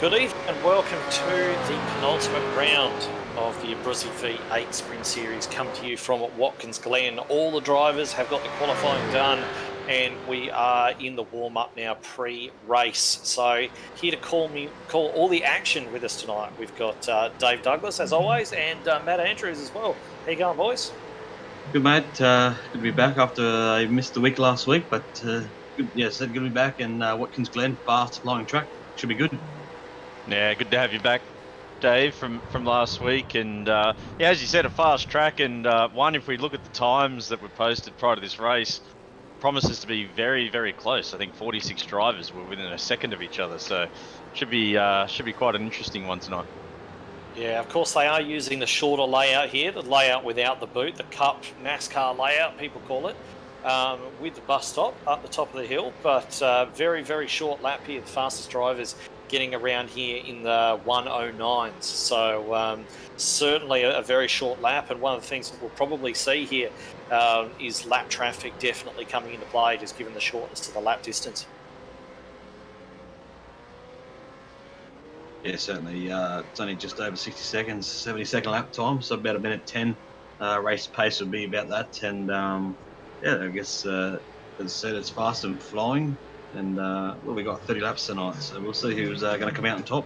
Good evening and welcome to the penultimate round of the Abruzzi V8 Sprint Series, come to you from Watkins Glen. All the drivers have got the qualifying done and we are in the warm-up now pre-race. So here to call all the action with us tonight, we've got Dave Douglas as always and Matt Andrews as well. How you going, boys? Good, mate. Good to be back after I missed the week last week, but good to be back in Watkins Glen, fast flying track. Should be good. Yeah, good to have you back, Dave, from last week. And yeah, as you said, a fast track. And one, if we look at the times that were posted prior to this race, promises to be very, very close. I think 46 drivers were within a second of each other, so should be quite an interesting one tonight. Yeah, of course they are using the shorter layout here, the layout without the boot, the Cup NASCAR layout, people call it, with the bus stop up the top of the hill. But very, very short lap here. The fastest drivers getting around here in the 109s. So certainly a very short lap. And one of the things that we'll probably see here is lap traffic definitely coming into play, just given the shortness of the lap distance. Yeah, certainly. It's only just over 60 seconds, 70-second lap time, so about a minute 10. Race pace would be about that. And yeah, I guess as I said, it's fast and flying. And well, we got 30 laps tonight, so we'll see who's going to come out on top.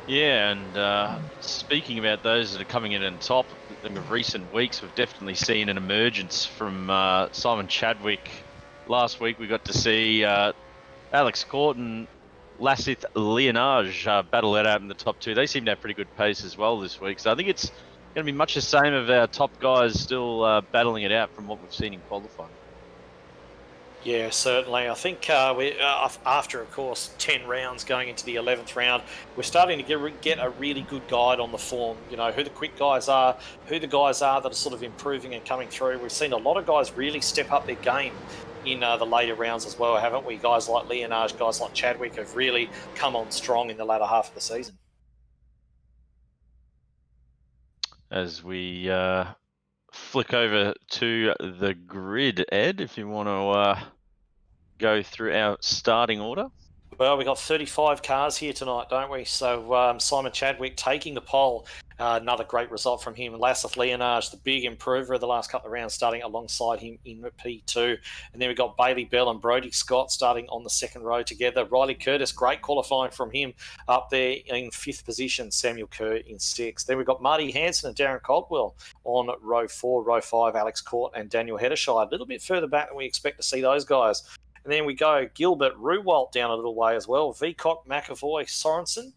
Yeah, and speaking about those that are coming in on top, in the recent weeks, we've definitely seen an emergence from Simon Chadwick. Last week, we got to see Alex Court and Lassith Leonage battle it out in the top two. They seem to have pretty good pace as well this week, so I think it's going to be much the same of our top guys still battling it out from what we've seen in qualifying. Yeah, certainly. I think we after, of course, 10 rounds going into the 11th round, we're starting to get a really good guide on the form. You know, who the quick guys are, who the guys are that are sort of improving and coming through. We've seen a lot of guys really step up their game in the later rounds as well, haven't we? Guys like Leonage, guys like Chadwick have really come on strong in the latter half of the season. As we flick over to the grid, Ed, if you want to go through our starting order. Well, we got 35 cars here tonight, don't we? So Simon Chadwick taking the pole. Another great result from him. Lassith Leonage, the big improver of the last couple of rounds, starting alongside him in P2. And then we've got Bailey Bell and Brodie Scott starting on the second row together. Riley Curtis, great qualifying from him up there in 5th position. Samuel Kerr in 6th. Then we've got Marty Hansen and Darren Caldwell on row 4. Row 5, Alex Court and Daniel Heddershire. A little bit further back than we expect to see those guys. And then we go Gilbert Ruwalt down a little way as well. Veacock, McAvoy, Sorensen,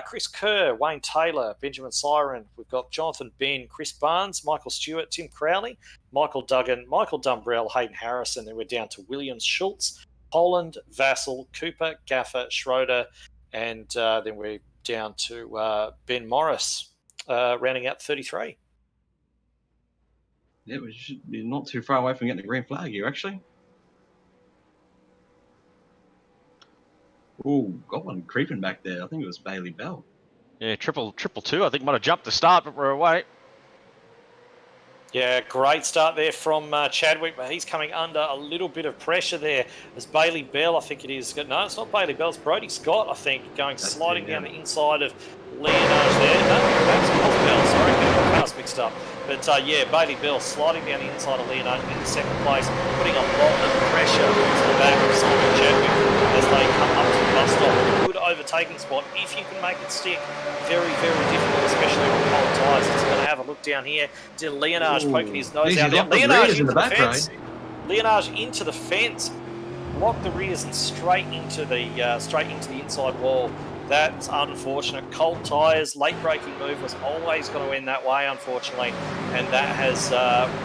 Chris Kerr, Wayne Taylor, Benjamin Siren. We've got Jonathan Ben, Chris Barnes, Michael Stewart, Tim Crowley, Michael Duggan, Michael Dumbrell, Hayden Harrison. Then we're down to Williams, Schultz, Poland, Vassell, Cooper, Gaffer, Schroeder. And then we're down to Ben Morris, rounding out 33. Yeah, we should be not too far away from getting the green flag here, actually. Oh, got one creeping back there. I think it was Bailey Bell. Yeah, triple two. I think might have jumped the start, but we're away. Yeah, great start there from Chadwick, but he's coming under a little bit of pressure there. As Bailey Bell, I think it is. No, it's not Bailey Bell, it's Brodie Scott, I think, sliding down the inside of Leonage there. No, that's Bell, sorry, getting the cars mixed up. But yeah, Bailey Bell sliding down the inside of Leonage in second place, putting a lot of pressure to the back of Simon Chadwick as they come up to the bus stop. Good overtaking spot if you can make it stick. Very, very difficult, especially with cold tyres. It's going to have a look down here. Did Leonage poking his nose out there? Leonage into the fence. Leonage into the fence. Locked the rears and straight into the inside wall. That's unfortunate. Cold tyres, late braking move was always going to end that way, unfortunately, and that has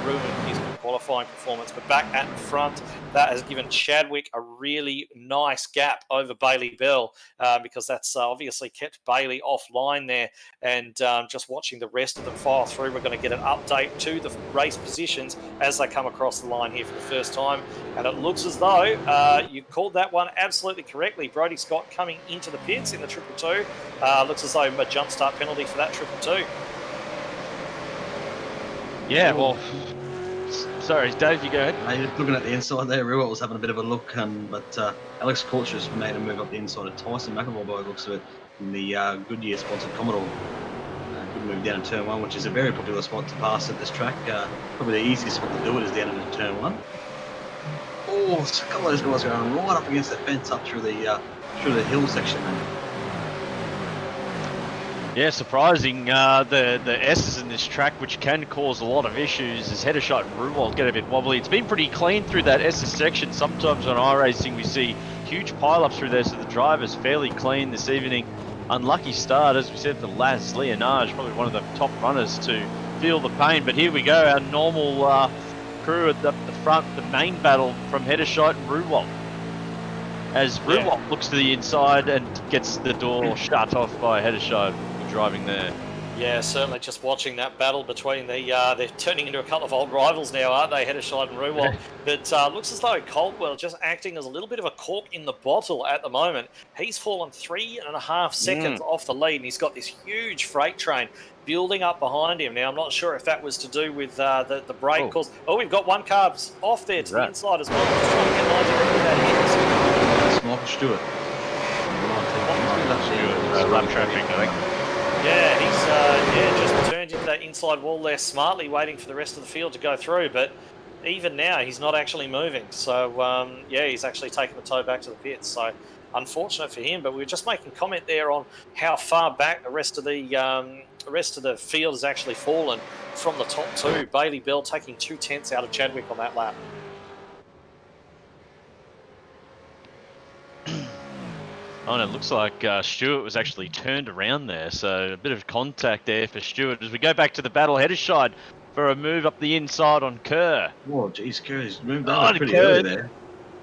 ruined his qualifying performance. But back at the front, that has given Chadwick a really nice gap over Bailey Bell because that's obviously kept Bailey offline there. And just watching the rest of them file through, we're going to get an update to the race positions as they come across the line here for the first time. And it looks as though you called that one absolutely correctly. Brodie Scott coming into the pits in the 222. Looks as though a jump start penalty for that 222. Yeah, well, Sorry, Dave, you go ahead. Just looking at the inside there, Ruel was having a bit of a look, but Alex Court's just made a move up the inside of Tyson McElroy by the looks of it in the Goodyear sponsored Commodore. Good move down to turn 1, which is a very popular spot to pass at this track. Probably the easiest spot to do it is down into turn 1. Oh, a couple of those guys going right up against the fence up through the hill section. Yeah, surprising. The S's in this track, which can cause a lot of issues, as Heddershot and Ruwald get a bit wobbly. It's been pretty clean through that S's section. Sometimes on iRacing we see huge pile-ups through there, so the driver's fairly clean this evening. Unlucky start, as we said, for Laz Leonage, probably one of the top runners to feel the pain. But here we go, our normal crew at the front, the main battle from Heddershot and Ruwald. As Ruwald looks to the inside and gets the door shut off by Heddershot driving there. Yeah, certainly just watching that battle between they're turning into a couple of old rivals now, aren't they, Heddershot and Ruwald? But looks as though Caldwell just acting as a little bit of a cork in the bottle at the moment. He's fallen 3.5 seconds off the lead, and he's got this huge freight train building up behind him. Now, I'm not sure if that was to do with the brake cause. Oh, we've got one car off there to the inside as well. Just trying to get lines around where that is. Michael Stewart. Lap traffic, I think. Yeah, he's just turned into that inside wall there smartly, waiting for the rest of the field to go through. But even now, he's not actually moving. So, he's actually taking the tow back to the pits. So, unfortunate for him. But we were just making comment there on how far back the rest of the field has actually fallen from the top two. Bailey Bell taking 2/10 out of Chadwick on that lap. Oh, and it looks like Stewart was actually turned around there, so a bit of contact there for Stewart. As we go back to the battle, Heddershot for a move up the inside on Kerr. Oh, geez, Kerr's moved on pretty early there.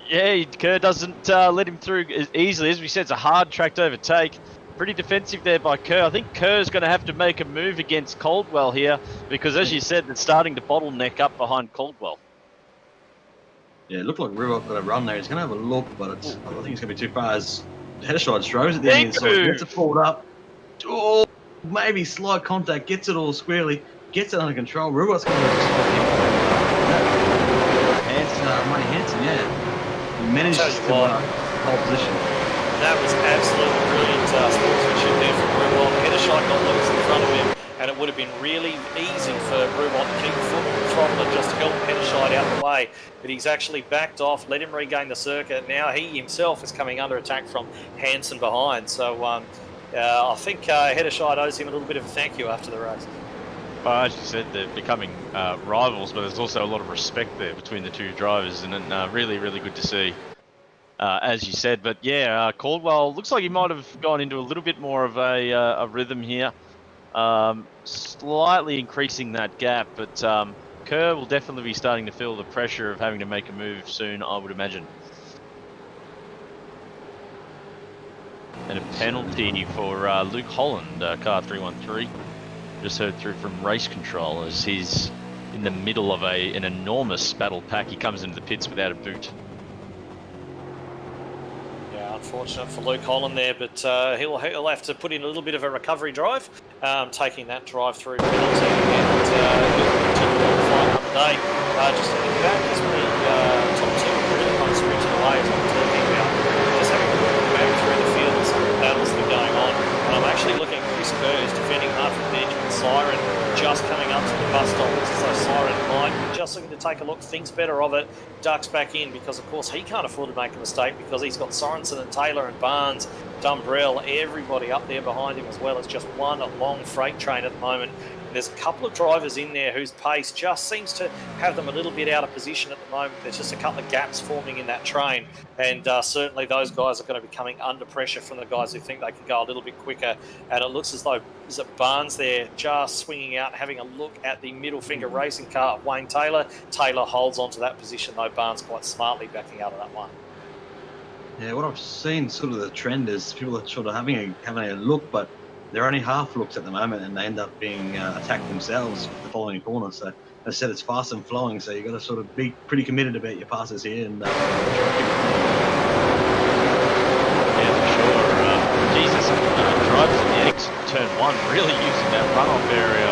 Yeah, Kerr doesn't let him through as easily. As we said, it's a hard track to overtake. Pretty defensive there by Kerr. I think Kerr's going to have to make a move against Caldwell here, because as you said, it's starting to bottleneck up behind Caldwell. Yeah, it looked like Ruwald got a run there. He's going to have a look, but I think it's going to be too far. As Heddershot throws it down the inside, gets it pulled up. Oh, maybe slight contact, gets it all squarely, gets it under control. Ruwald's going to Money Hansen, yeah. He managed to hold position. That was absolutely brilliant sportsmanship there from Ruwald. Heddershot got loose in front of him, and it would have been really easy for Ruwald to keep the foot on the throttle and just help Heddershot out of the way. But he's actually backed off, let him regain the circuit. Now he himself is coming under attack from Hansen behind. So I think Heddershot owes him a little bit of a thank you after the race. Well, as you said, they're becoming rivals, but there's also a lot of respect there between the two drivers, and really, really good to see. As you said, but yeah, Caldwell looks like he might have gone into a little bit more of a rhythm here, slightly increasing that gap, but Kerr will definitely be starting to feel the pressure of having to make a move soon, I would imagine. And a penalty for Luke Holland, car 313. Just heard through from race control as he's in the middle of an enormous battle pack. He comes into the pits without a boot. Unfortunate for Luke Holland there, but he'll have to put in a little bit of a recovery drive, taking that drive through penalty, and he'll continue on the fight another day. Just looking back as we top two really kind of sprinted away as I'm talking about. Just having a look back through the field and some of the battles that are going on. And I'm actually looking at Chris Kerr, who's defending Hartford Benjamin Siren, just coming up to the bus stop. Looks as though Siren might be just looking to take a look, thinks better of it, ducks back in, because of course he can't afford to make a mistake, because he's got Sorensen and Taylor and Barnes, Dumbrell, everybody up there behind him as well. It's just one long freight train at the moment. There's a couple of drivers in there whose pace just seems to have them a little bit out of position at the moment. There's just a couple of gaps forming in that train, and certainly those guys are going to be coming under pressure from the guys who think they can go a little bit quicker. And it looks as though is it Barnes there just swinging out, having a look at the middle finger racing car of Wayne Taylor. Taylor holds onto that position though, Barnes quite smartly backing out of that one. Yeah, what I've seen sort of the trend is people are sort of having a look, but they're only half looks at the moment, and they end up being attacked themselves the following corner. So, as I said, it's fast and flowing, so you've got to sort of be pretty committed about your passes here. And yeah, for sure. Jesus, drivers in the exit turn one really using that runoff area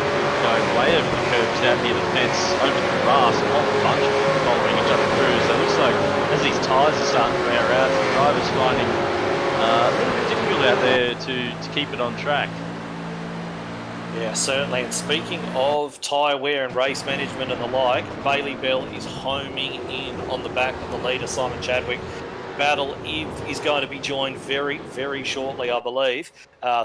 going way over the curbs down near the fence, over the grass, a whole bunch of them following each other through. So it looks like as these tyres are starting to wear out, the drivers finding a little bit difficult out there to keep it on track. Yeah, certainly. And speaking of tyre wear and race management and the like, Bailey Bell is homing in on the back of the leader, Simon Chadwick. Battle is going to be joined very, very shortly, I believe.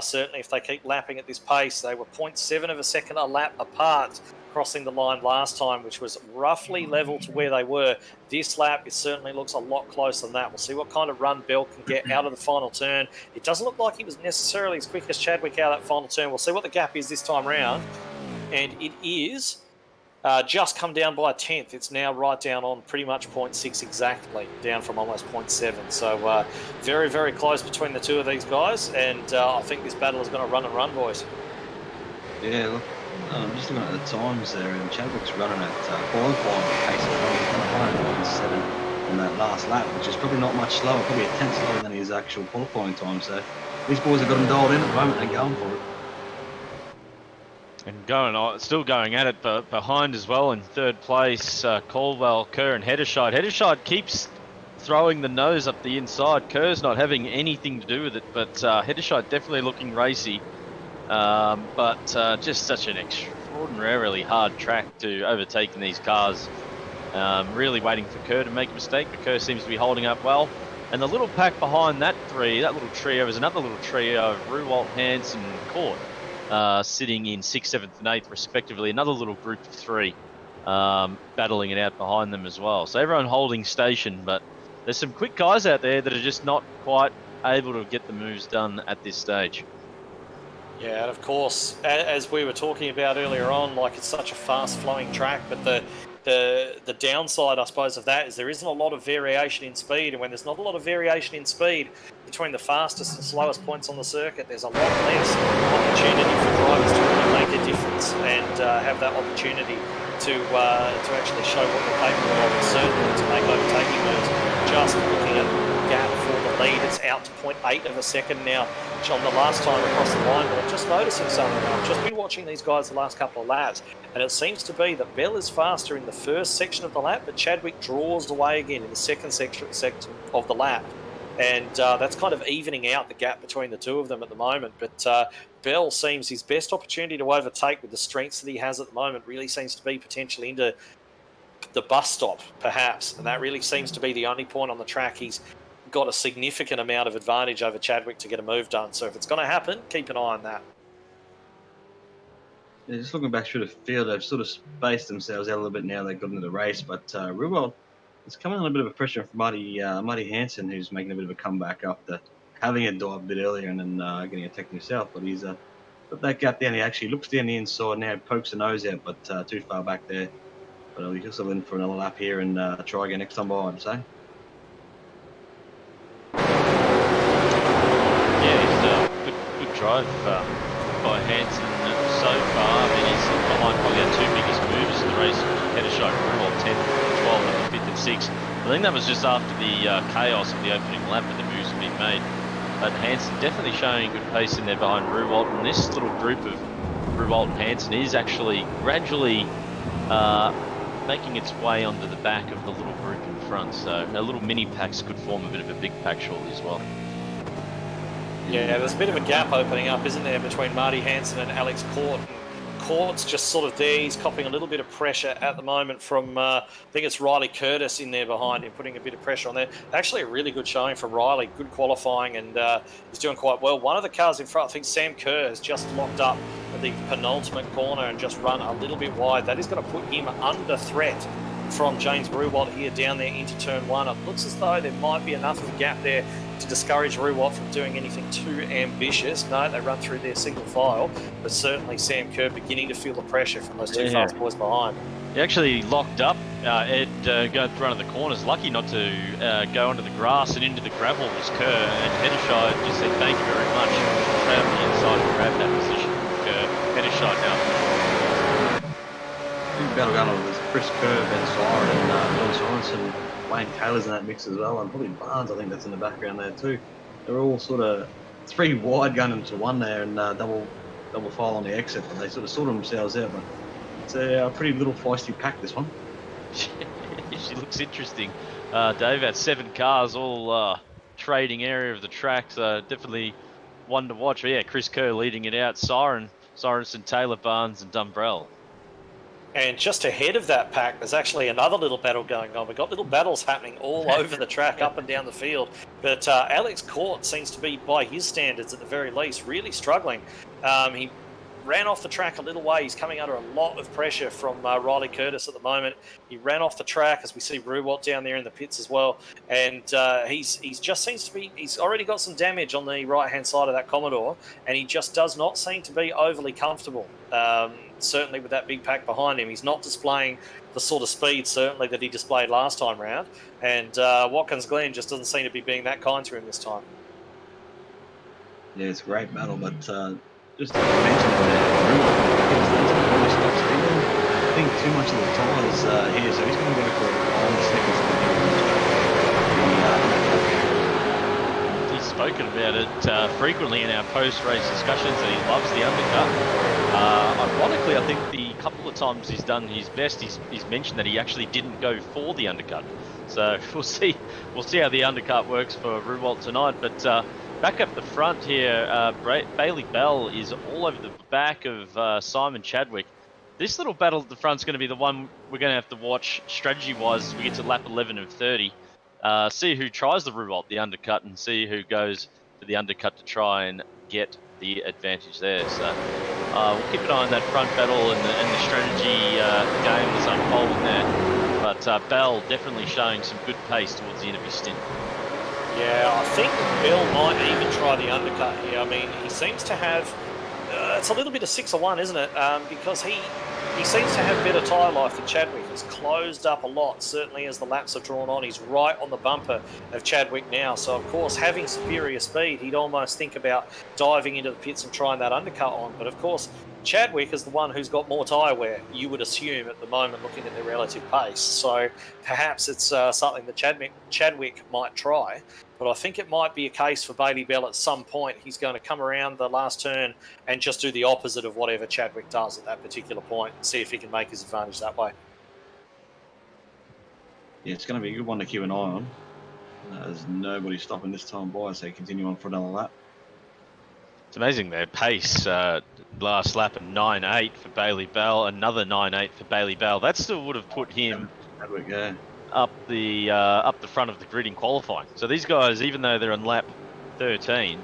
Certainly, if they keep lapping at this pace, they were 0.7 of a second a lap apart crossing the line last time, which was roughly level to where they were. This lap, it certainly looks a lot closer than that. We'll see what kind of run Bell can get out of the final turn. It doesn't look like he was necessarily as quick as Chadwick out of that final turn. We'll see what the gap is this time round. And it is just come down by a tenth. It's now right down on pretty much 0.6 exactly, down from almost 0.7. So very, very close between the two of these guys. And I think this battle is going to run and run, boys. Yeah, look, I'm just looking at the times there, and Chadwick's running at qualifying pace of 107 on that last lap, which is probably not much slower, probably a tenth slower than his actual qualifying time. So these boys have got him dialed in at the moment and going for it. And still going at it, but behind as well in third place, Caldwell, Kerr and Hedderscheid. Hedderscheid keeps throwing the nose up the inside. Kerr's not having anything to do with it, but Hedderscheid definitely looking racy. But just such an extraordinarily hard track to overtake in these cars. Really waiting for Kerr to make a mistake, but Kerr seems to be holding up well. And the little pack behind that little trio, is another little trio of Ruwalt, Hansen and Court. Sitting in 6th, 7th and 8th respectively, another little group of three battling it out behind them as well. So everyone holding station, but there's some quick guys out there that are just not quite able to get the moves done at this stage. Yeah, and of course, as we were talking about earlier on, like it's such a fast-flowing track, but the downside, I suppose, of that is there isn't a lot of variation in speed, and when there's not a lot of variation in speed between the fastest and slowest points on the circuit, there's a lot less opportunity for drivers to really make a difference and have that opportunity to actually show what they're capable of, and certainly to make overtaking moves. Just looking at the gap for the lead, it's out to 0.8 of a second now, which on the last time across the line, but I'm just noticing something. I've just been watching these guys the last couple of laps, and it seems to be that Bell is faster in the first section of the lap, but Chadwick draws away again in the second section of the lap. And that's kind of evening out the gap between the two of them at the moment. But Bell seems his best opportunity to overtake with the strengths that he has at the moment really seems to be potentially into the bus stop, perhaps. And that really seems to be the only point on the track he's got a significant amount of advantage over Chadwick to get a move done. So if it's going to happen, keep an eye on that. Yeah, just looking back through the field, they've sort of spaced themselves out a little bit now. They've got into the race, but Ruwald, it's coming on a bit of a pressure from Marty Hansen, who's making a bit of a comeback after having a dive a bit earlier and then getting attacked himself. But he's got that gap down. He actually looks down the inside now, pokes the nose out, but too far back there. But he's still in for another lap here and try again next time by, I'd say. Yeah, it's a good drive by Hansen so far. I mean, he's behind probably our two biggest movers in the race, Hedderscheid and Ruwald, 10th, 12th, and 5th and 6th. I think that was just after the chaos of the opening lap and the moves being made. But Hansen definitely showing good pace in there behind Ruwald, and this little group of Ruwald and Hansen is actually gradually making its way onto the back of the little group in front. So a little mini packs could form a bit of a big pack shortly as well. Yeah, there's a bit of a gap opening up, isn't there, between Marty Hansen and Alex Court. Court's just sort of there. He's copping a little bit of pressure at the moment from, I think it's Riley Curtis in there behind him, putting a bit of pressure on there. Actually, a really good showing from Riley, good qualifying, and he's doing quite well. One of the cars in front, I think Sam Kerr, has just locked up at the penultimate corner and just run a little bit wide. That is going to put him under threat from James Ruwalt here down there into turn one. It looks as though there might be enough of a gap there to discourage Ruwalt from doing anything too ambitious. No, they run through their single file, but certainly Sam Kerr beginning to feel the pressure from those two fast boys behind. He actually locked up Ed going through one of the corners, lucky not to go onto the grass and into the gravel was Kerr, and Hedderscheid just said thank you very much. Straight up the inside and grabbed that position from Kerr. Hedderscheid now. Big battle going on with Chris Kerr, Ben Siren, and Don Sorensen. Wayne Taylor's in that mix as well, and probably Barnes, I think that's in the background there too. They're all sort of three wide going into one there and double file on the exit, but they sort of sorted themselves out. But It's a pretty little feisty pack, this one. She looks interesting. Dave, had 7 cars, all trading area of the track, so definitely one to watch. But yeah, Chris Kerr leading it out, Sorensen, Taylor, Barnes, and Dumbrell. And just ahead of that pack, there's actually another little battle going on. We've got little battles happening all over the track, up and down the field. But Alex Court seems to be, by his standards at the very least, really struggling. He ran off the track a little way. He's coming under a lot of pressure from Riley Curtis at the moment. He ran off the track, as we see Ruwalt down there in the pits as well. And he's just seems to be, he's already got some damage on the right-hand side of that Commodore, and he just does not seem to be overly comfortable. Certainly with that big pack behind him. He's not displaying the sort of speed, certainly, that he displayed last time round. And Watkins Glen just doesn't seem to be being that kind to him this time. Yeah, it's a great battle, but just to mention I think too much of the tyres here, so he's going to go for 1 second. He's spoken about it frequently in our post-race discussions that he loves the undercut. Ironically, I think the couple of times he's done his best, he's mentioned that he actually didn't go for the undercut. So we'll see how the undercut works for Ruwalt tonight. But back up the front here, Bailey Bell is all over the back of Simon Chadwick. This little battle at the front is going to be the one we're going to have to watch strategy-wise as we get to lap 11 of 30. See who tries the Ruwalt, the undercut, and see who goes for the undercut to try and get the advantage there. So we'll keep an eye on that front battle and the strategy game that's unfolding there. But Bell definitely showing some good pace towards the end of his stint. Yeah, I think Bell might even try the undercut here. I mean, he seems to have... it's a little bit of 6 of 1, isn't it? Because he seems to have better tyre life than Chadwick. He's closed up a lot, certainly as the laps are drawn on. He's right on the bumper of Chadwick now. So, of course, having superior speed, he'd almost think about diving into the pits and trying that undercut on. But, of course, Chadwick is the one who's got more tyre wear, you would assume, at the moment, looking at their relative pace. So, perhaps it's something that Chadwick might try. But I think it might be a case for Bailey Bell at some point. He's going to come around the last turn and just do the opposite of whatever Chadwick does at that particular point and see if he can make his advantage that way. Yeah, it's going to be a good one to keep an eye on. There's nobody stopping this time by, so continue on for another lap. It's amazing their pace. Last lap at 9.8 for Bailey Bell, another 9.8 for Bailey Bell. That still would have put him up the front of the grid in qualifying. So these guys, even though they're on lap 13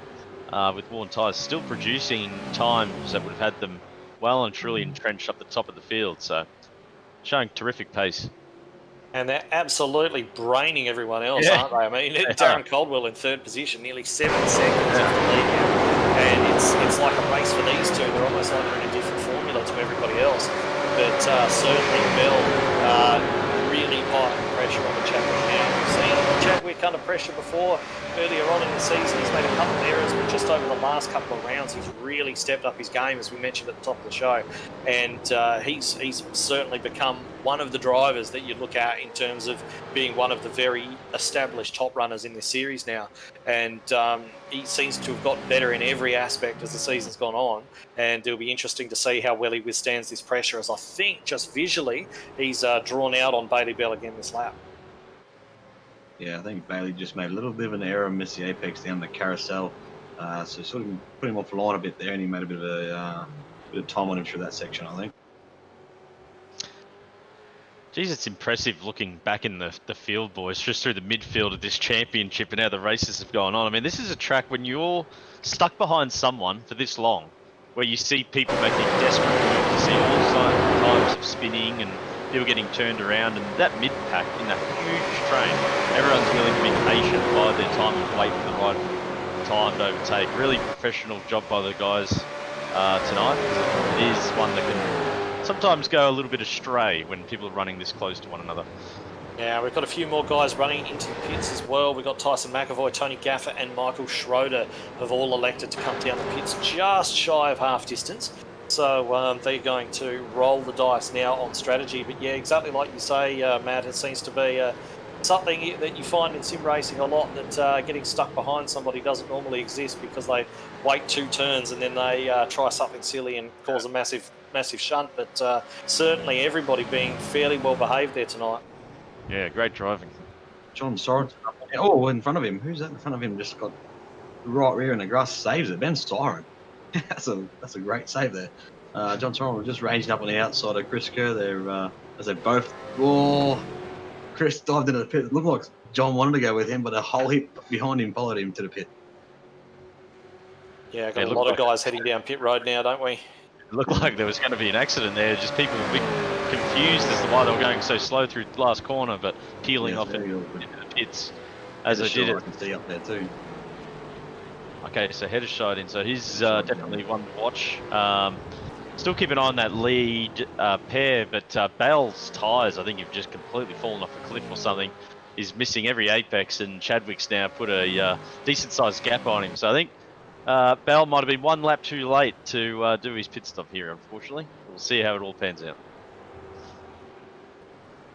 with worn tyres, still producing times that would have had them well and truly entrenched up the top of the field. So showing terrific pace. And they're absolutely braining everyone else, aren't they? I mean, Darren Caldwell in 3rd position, nearly 7 seconds off the lead now. And it's like a race for these two. They're almost like they're in a different formula to everybody else. But certainly Bell really high pressure on the Chadwick now. We've seen Chadwick under pressure before. Earlier on in the season, he's made a couple of errors, but just over the last couple of rounds, he's really stepped up his game, as we mentioned at the top of the show. And he's certainly become one of the drivers that you look at in terms of being one of the very established top runners in this series now. And he seems to have gotten better in every aspect as the season's gone on. And it'll be interesting to see how well he withstands this pressure, as I think just visually he's drawn out on Bailey Bell again this lap. Yeah, I think Bailey just made a little bit of an error and missed the apex down the carousel. So sort of put him off the line a bit there, and he made a bit of time on him through that section, I think. Geez, it's impressive looking back in the field, boys, just through the midfield of this championship and how the races have gone on. I mean, this is a track when you're stuck behind someone for this long, where you see people making desperate moves, you see all types of spinning and people getting turned around, and that mid-pack in that huge train, everyone's willing to be patient, bide their time and wait for the right time to overtake. Really professional job by the guys tonight. It is one that can sometimes go a little bit astray when people are running this close to one another. Yeah, we've got a few more guys running into the pits as well. We've got Tyson McAvoy, Tony Gaffer and Michael Schroeder have all elected to come down the pits just shy of half distance. So they're going to roll the dice now on strategy. But yeah, exactly like you say, Matt, it seems to be something that you find in sim racing a lot, that getting stuck behind somebody doesn't normally exist because they wait 2 turns and then they try something silly and cause a massive massive shunt, but certainly everybody being fairly well behaved there tonight. Yeah, great driving. John Sorensen. Oh, in front of him. Who's that in front of him? Just got right rear in the grass, saves it. Ben Siren. that's a great save there. John Sorensen was just ranging up on the outside of Chris Kerr there as they both. Oh, Chris dived into the pit. It looked like John wanted to go with him, but a whole heap behind him followed him to the pit. Yeah, got a lot of guys heading down pit road now, don't we? It looked like there was going to be an accident there. Just people were a bit confused as to why they were going so slow through the last corner, but peeling off into the pits as they did it. I can see up there too. Okay, so header shot in. So he's definitely one to watch. Still keep an eye on that lead pair, but Bale's tyres, I think, have just completely fallen off a cliff or something. He's missing every apex, and Chadwick's now put a decent-sized gap on him. So I think Bale might have been one lap too late to do his pit stop here, unfortunately. We'll see how it all pans out.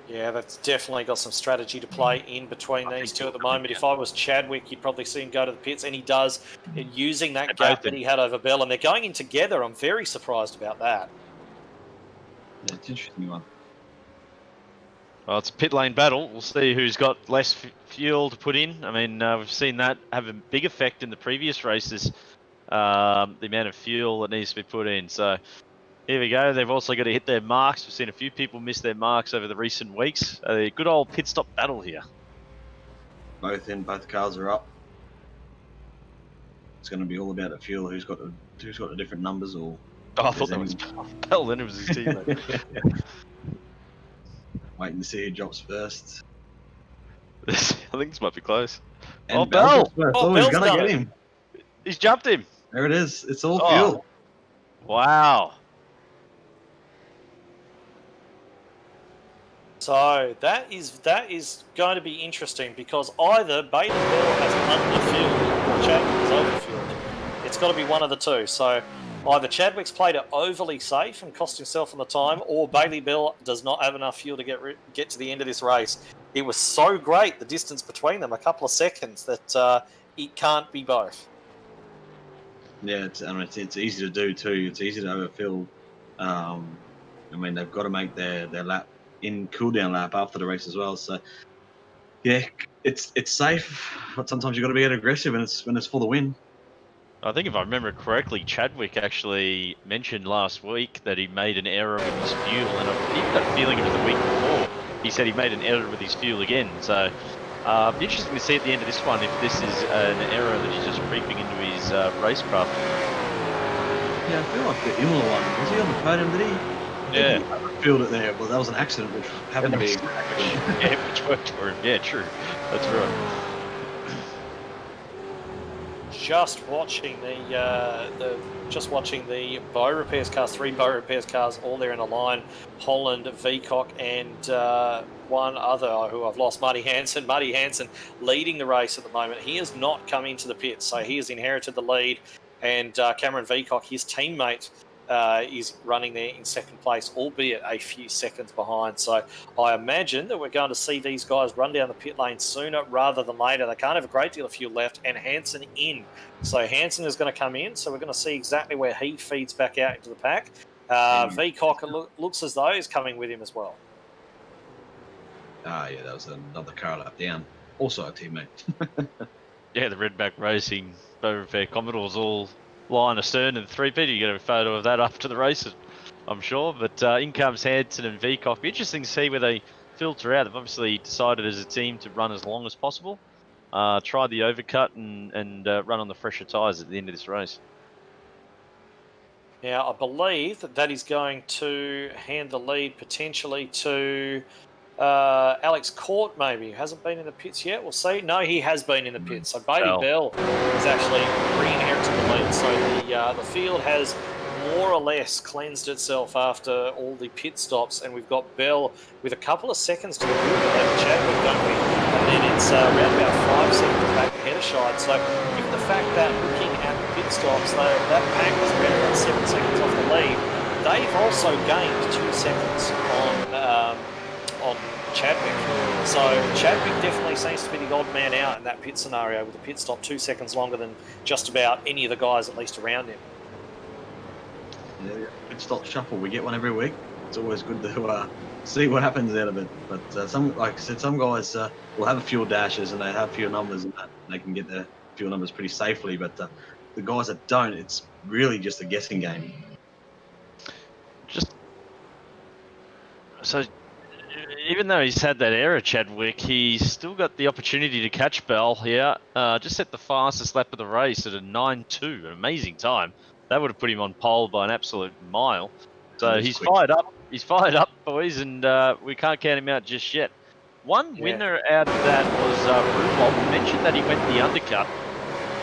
Yeah, that's definitely got some strategy to play in between these two at the moment. If I was Chadwick, you'd probably see him go to the pits, and he does, using that gap that he had over Bell, and they're going in together. I'm very surprised about that. Yeah, it's an interesting one. Well, it's a pit lane battle. We'll see who's got less fuel to put in. I mean, we've seen that have a big effect in the previous races, the amount of fuel that needs to be put in. So here we go. They've also got to hit their marks. We've seen a few people miss their marks over the recent weeks. A good old pit stop battle here. Both cars are up. It's going to be all about the fuel. Who's got the different numbers, or? Oh, I thought that was Bell. Then it was his teammate. Waiting to see who drops first. I think this might be close. And Bell! Oh, he's going to get him. He's jumped him. There it is. It's all fuel. Wow. So that is going to be interesting, because either Bailey Bell has underfueled or Chadwick has overfueled. It's got to be one of the two. So either Chadwick's played it overly safe and cost himself on the time, or Bailey Bell does not have enough fuel to get to the end of this race. It was so great, the distance between them, a couple of seconds, that it can't be both. Yeah, it's easy to do too. It's easy to overfill. I mean, they've got to make their lap in cool-down lap after the race as well. So yeah, it's safe, but sometimes you've got to be aggressive when it's for the win. I think if I remember correctly, Chadwick actually mentioned last week that he made an error with his fuel, and I think that feeling it was the week before. He said he made an error with his fuel again. So be interesting to see at the end of this one if this is an error that he's just creeping into his racecraft. Yeah, I feel like the Imola one, was he on the podium, did he? Yeah. He filled it there. Well, that was an accident which happened to be. Yeah, which worked for him. Yeah, true. That's right. Just watching the bow repairs cars, 3 bow repairs cars, all there in a line. Holland, Veacock, and one other who I've lost, Muddy Hansen. Muddy Hansen leading the race at the moment. He has not come into the pits, so he has inherited the lead. And Cameron Veacock, his teammate, is running there in second place, albeit a few seconds behind. So I imagine that we're going to see these guys run down the pit lane sooner rather than later. They can't have a great deal of fuel left, and Hansen in. So Hansen is going to come in, so we're going to see exactly where he feeds back out into the pack. Veacock looks as though he's coming with him as well. Yeah, that was another car lap down. Also a teammate. Yeah, the Redback Racing bow repair Commodores all line astern and 3-peat. You get a photo of that after the race, I'm sure. But in comes Hansen and Veacock. Be interesting to see where they filter out. They've obviously decided as a team to run as long as possible. Try the overcut and run on the fresher tyres at the end of this race. Now, I believe that is going to hand the lead potentially to Alex Court, maybe, who hasn't been in the pits yet. We'll see. No, he has been in the pits. So Bailey Bell is actually re-inherited the lead. So the field has more or less cleansed itself after all the pit stops, and we've got Bell with a couple of seconds to the good of Chadwick, don't we? And then it's around about 5 seconds back ahead of Shide. So given the fact that looking at the pit stops, that pack was around about 7 seconds off the lead, they've also gained 2 seconds on Chadwick. So Chadwick definitely seems to be the odd man out in that pit scenario, with a pit stop 2 seconds longer than just about any of the guys, at least around him. Yeah, good stock shuffle. We get one every week. It's always good to see what happens out of it. But some, like I said, some guys will have a few dashes and they have few numbers and that, and they can get their few numbers pretty safely. But the guys that don't, it's really just a guessing game. Just so, even though he's had that error, Chadwick, he's still got the opportunity to catch Bell here. Just set the fastest lap of the race at a 9.2, an amazing time. That would have put him on pole by an absolute mile. So he's quick. fired up. He's fired up, boys, and we can't count him out just yet. One winner out of that was Ruwalt. We mentioned that he went the undercut.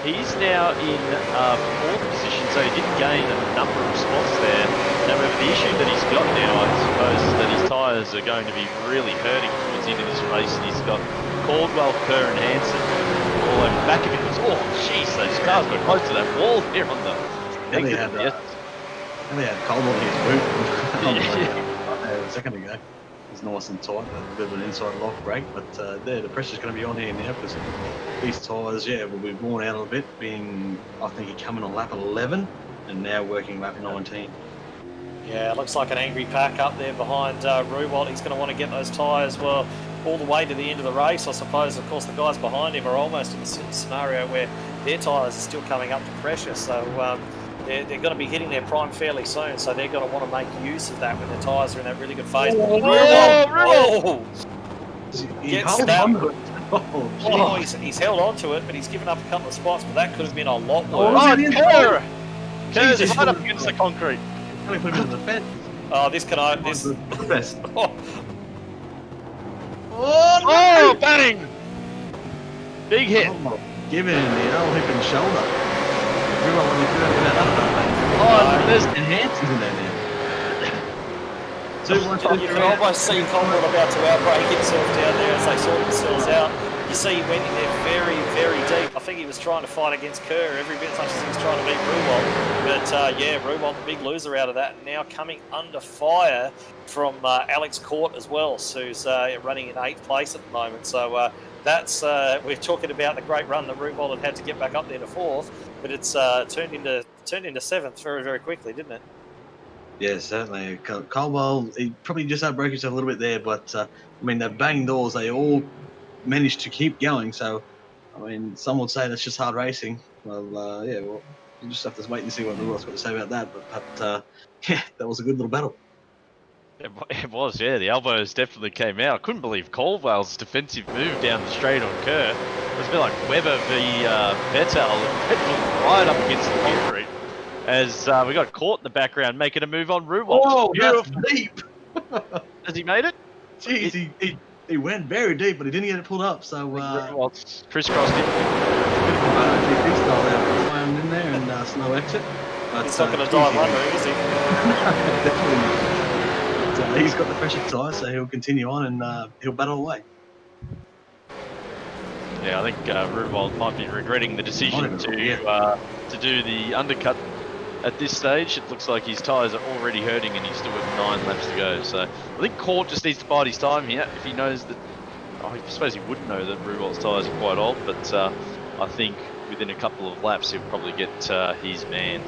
He's now in 4th position, so he did gain a number of spots there. However, the issue that he's got now, I suppose, is that his tyres are going to be really hurting towards the end of this race. And he's got Caldwell, Kerr and Hansen all over the back of him. Oh, jeez, those cars got close to that wall here on the They had Caldwell in his boot a second ago. It's nice and tight, a bit of an inside lock brake, but the pressure's going to be on here now because these tyres, will be worn out a little bit, being, I think, he coming on lap 11 and now working lap 19. Yeah, it looks like an angry pack up there behind Ruwalt. He's going to want to get those tyres, well, all the way to the end of the race, I suppose. Of course, the guys behind him are almost in the scenario where their tyres are still coming up to pressure, so they're going to be hitting their prime fairly soon, so they're going to want to make use of that when their tyres are in that really good phase. He's held on to it, but he's given up a couple of spots, but that could have been a lot worse. Kerr's right up against the concrete. Put him into the fence. Oh, this can I... This... Oh, bang! Big hit. Oh, give it in the old hip and shoulder. There's enhancers in there now. You can almost see Caldwell about to outbreak himself down there as they sort themselves out. You see he went in there very, very deep. I think he was trying to fight against Kerr every bit as much as he was trying to beat Ruwalt. But Ruwalt, the big loser out of that, now coming under fire from Alex Court as well, who's running in 8th place at the moment. So that's we're talking about the great run that Ruwalt had to get back up there to 4th, but it's turned into 7th very, very quickly, didn't it? Yeah, certainly. Caldwell, he probably just outbroke himself a little bit there, but I mean, the bang doors, they all managed to keep going. So, I mean, some would say that's just hard racing. Well, we'll just have to wait and see what Ruwalt's got to say about that. But that was a good little battle. It was, yeah. The elbows definitely came out. I couldn't believe Caldwell's defensive move down the straight on Kerr. It was a bit like Webber v Vettel, right up against the concrete. As we got Court in the background making a move on Ruwalt. Oh, that's deep. Has he made it? Jeez, he went very deep, but he didn't get it pulled up. So Ruwalt's crisscrossed him. Freestyle there, slammed in there and slow exit. But, he's not going to die wondering, is he? Definitely. But, he's got the pressure tyre, so he'll continue on and he'll battle away. Yeah, I think Ruwalt might be regretting the decision to do the undercut at this stage. It looks like his tyres are already hurting and he's still got 9 laps to go. So I think Court just needs to bide his time here if he knows that... I suppose he would know that Ruwalt's tyres are quite old, but I think within a couple of laps he'll probably get his man.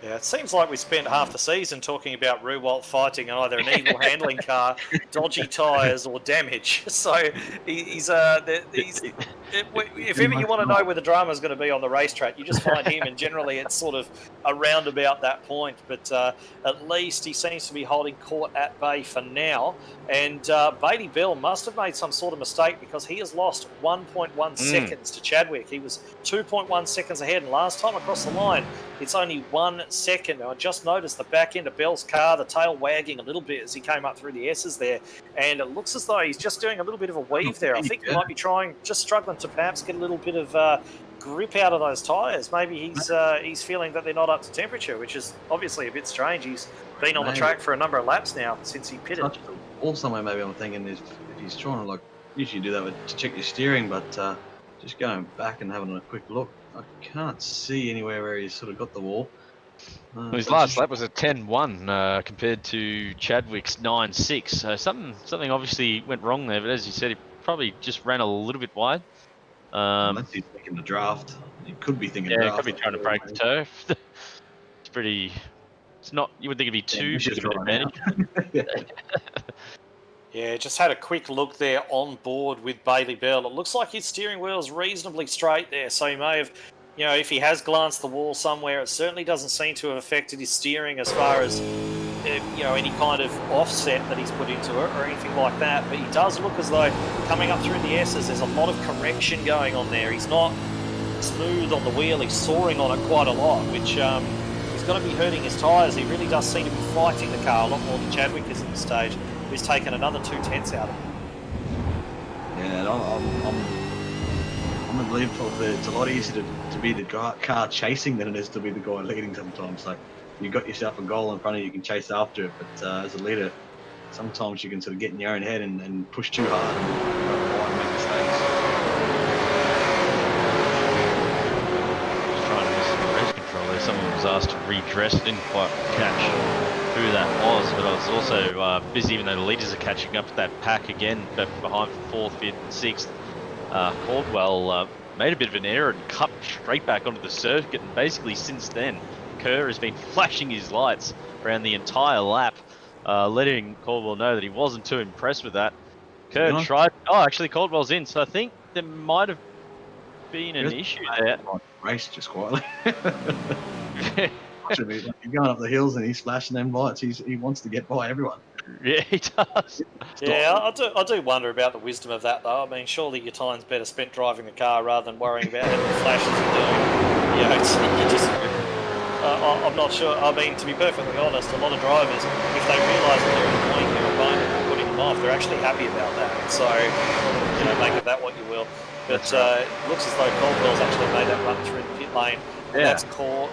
Yeah, it seems like we spent half the season talking about Ruwalt fighting either an evil handling car, dodgy tyres, or damage. So he's if ever you want to know where the drama is going to be on the racetrack, you just find him, and generally it's sort of around about that point. But at least he seems to be holding Court at bay for now. And Bailey Bell must have made some sort of mistake because he has lost 1.1 seconds to Chadwick. He was 2.1 seconds ahead, and last time across the line, it's only 1 second. I just noticed the back end of Bell's car, the tail wagging a little bit as he came up through the S's there, and it looks as though he's just doing a little bit of a weave there. I think he might be struggling to perhaps get a little bit of grip out of those tyres. Maybe he's feeling that they're not up to temperature, which is obviously a bit strange. He's been on the track for a number of laps now since he pitted. Also, maybe I'm thinking if he's trying to usually do that to check your steering, but just going back and having a quick look, I can't see anywhere where he's sort of got the wall. His last lap was a 10.1 compared to Chadwick's 9.6. So something obviously went wrong there. But as you said, he probably just ran a little bit wide. Unless he's thinking the draft. He could be thinking draft. Yeah, he could be trying to break the turf. It's pretty It's not. You would think it'd be too this big is of an right advantage. Yeah, just had a quick look there on board with Bailey Bell. It looks like his steering wheel is reasonably straight there, so he may have, you know, if he has glanced the wall somewhere, it certainly doesn't seem to have affected his steering as far as, you know, any kind of offset that he's put into it or anything like that. But he does look as though coming up through the S's, there's a lot of correction going on there. He's not smooth on the wheel, he's soaring on it quite a lot, which is going to be hurting his tyres. He really does seem to be fighting the car a lot more than Chadwick is at this stage, who's taken another 2/10 out of him. Yeah, I'm a believer that it's a lot easier to be the car chasing than it is to be the guy leading sometimes. Like, you've got yourself a goal in front of you, you can chase after it, but as a leader, sometimes you can sort of get in your own head and push too hard and make mistakes. Just trying to miss some race control there. Someone was asked to redress. Didn't quite catch who that was, but I was also busy, even though the leaders are catching up with that pack again, but behind for 4th, 5th and 6th. Caldwell made a bit of an error and cut straight back onto the circuit, and basically since then Kerr has been flashing his lights around the entire lap, letting Caldwell know that he wasn't too impressed with that. Kerr tried, actually Caldwell's in, so I think there might have been an issue there. Race just quietly. You're going up the hills and he's flashing them lights. He wants to get by everyone. Yeah, he does. Yeah, I do wonder about the wisdom of that, though. I mean, surely your time's better spent driving the car rather than worrying about how many flashes you're doing. You know, you just... I'm not sure. I mean, to be perfectly honest, a lot of drivers, if they realise that they're annoying their opponent and putting them off, they're actually happy about that. So, you know, make of that what you will. But it looks as though Caldwell's actually made that run through the pit lane. Yeah.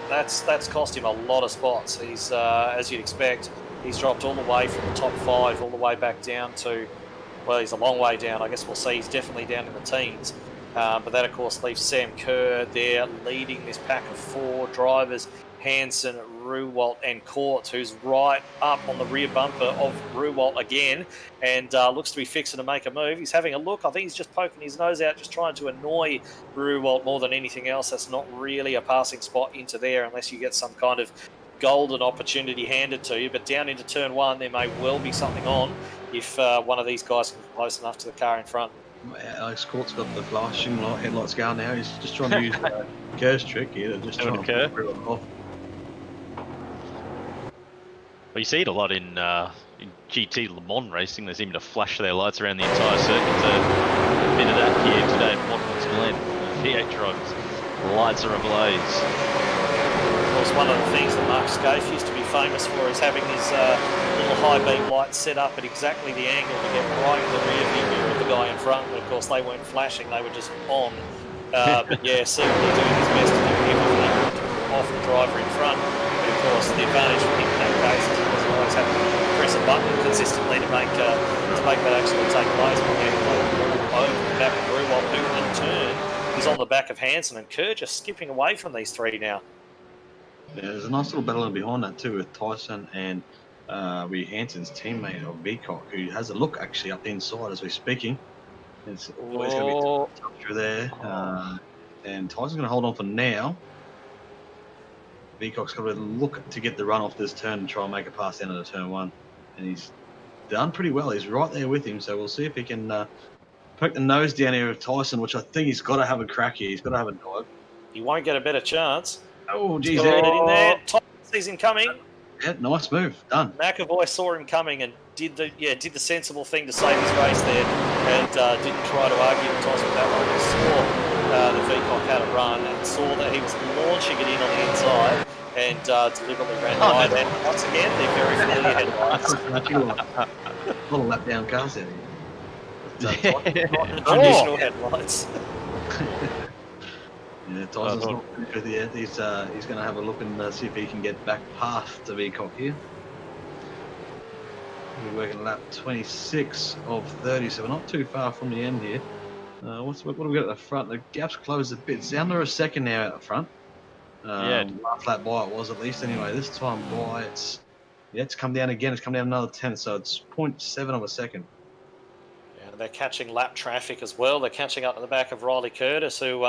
That's cost him a lot of spots. He's, as you'd expect, he's dropped all the way from the top 5 all the way back down to, well, he's a long way down. I guess we'll see. He's definitely down in the teens. But that, of course, leaves Sam Kerr there leading this pack of 4 drivers, Hansen, Ruwalt and Court, who's right up on the rear bumper of Ruwalt again and looks to be fixing to make a move. He's having a look. I think he's just poking his nose out, just trying to annoy Ruwalt more than anything else. That's not really a passing spot into there unless you get some kind of golden opportunity handed to you. But down into turn 1, there may well be something on if one of these guys can get close enough to the car in front. Alex Court's got the flashing headlights going now. He's just trying to use Kerr's trick here to just try and Kerr. put it off. Well, you see it a lot in GT Le Mans racing. They seem to flash their lights around the entire circuit. So a bit of that here today at Watkins Glen. V8 drivers, lights are ablaze. Of course, one of the things that Mark Scaife used to be famous for is having his little high beam lights set up at exactly the angle to get right in the rear view mirror of the guy in front. But of course, they weren't flashing; they were just on. But yeah, certainly doing his best to do everything to put off the driver in front. But of course, the advantage for him in that case is he doesn't always have to press a button consistently to make that actually take place. But yeah, over the back of Ruwalt, who in turn is on the back of Hansen, and Kerr just skipping away from these 3 now. Yeah, there's a nice little battle in behind that too with Tyson and Hansen's teammate of Beacock, who has a look actually up the inside as we're speaking. It's always going to be tough through there. And Tyson's going to hold on for now. Beacock's got to look to get the run off this turn and try and make a pass down into turn 1. And he's done pretty well. He's right there with him, so we'll see if he can poke the nose down here of Tyson, which I think he's got to have a crack here. He's got to have a dive. He won't get a better chance. Oh, geez. Got to get it in there. Tyson sees him coming. Yeah, nice move. Done. McAvoy saw him coming and did the sensible thing to save his race there and didn't try to argue with Tyson with that one. He saw the Peacock had a run and saw that he was launching it in on the inside and deliberately ran wide. And once again, they're very familiar headlights. A lot of lap down cars out here. Traditional headlights. Yeah, Tyson's not good yet. He's going to have a look and see if he can get back past the Peacock here. We're working lap 26 of 30, so we're not too far from the end here. What do we got at the front? The gap's closed a bit. It's under a second now at the front. Last lap by it was at least anyway. This time by it's come down again. It's come down another 10, so it's 0.7 of a second. They're catching lap traffic as well. They're catching up to the back of Riley Curtis, who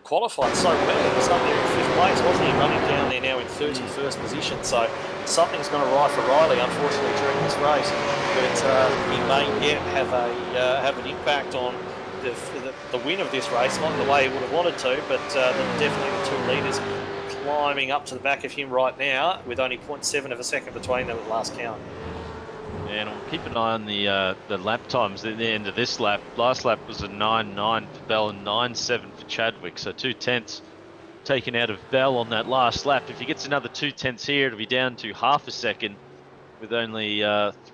qualified so well. He was up there in 5th place, wasn't he? Running down there now in 31st position. So something's going to ride for Riley, unfortunately, during this race. But he may yet have an impact on the win of this race, not in the way he would have wanted to, but definitely the 2 leaders climbing up to the back of him right now with only 0.7 of a second between them at the last count. And we'll keep an eye on the lap times at the end of this lap. Last lap was a 9.9 for Bell and 9.7 for Chadwick, so 2/10 taken out of Bell on that last lap. If he gets another 2/10 here, it'll be down to half a second with only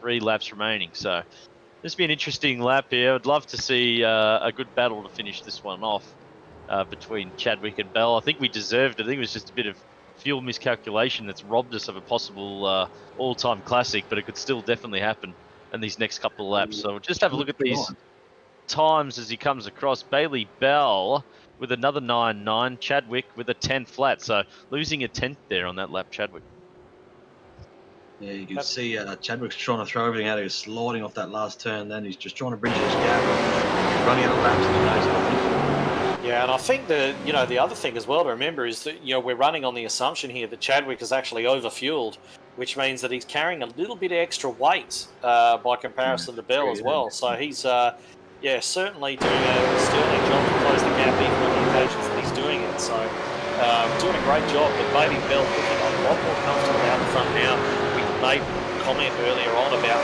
3 laps remaining. So this will be an interesting lap here. I'd love to see a good battle to finish this one off between Chadwick and Bell. I think we deserved it. I think it was just a bit of fuel miscalculation that's robbed us of a possible all-time classic, but it could still definitely happen in these next couple of laps. So we'll just have a look at these times as he comes across. Bailey Bell with another 9.9, Chadwick with a 10 flat, so losing a 10th there on that lap, Chadwick. Yeah, you can see Chadwick's trying to throw everything out. He was sliding off that last turn, then he's just trying to bridge this gap, running out of laps in the nose, I think. Yeah, and I think the other thing as well to remember is that we're running on the assumption here that Chadwick is actually overfueled, which means that he's carrying a little bit of extra weight by comparison to Bell as well. So he's certainly doing a sterling job to close the gap even on the occasions that he's doing it. So doing a great job, but maybe Bell looking a lot more comfortable out the front now. We made a comment earlier on about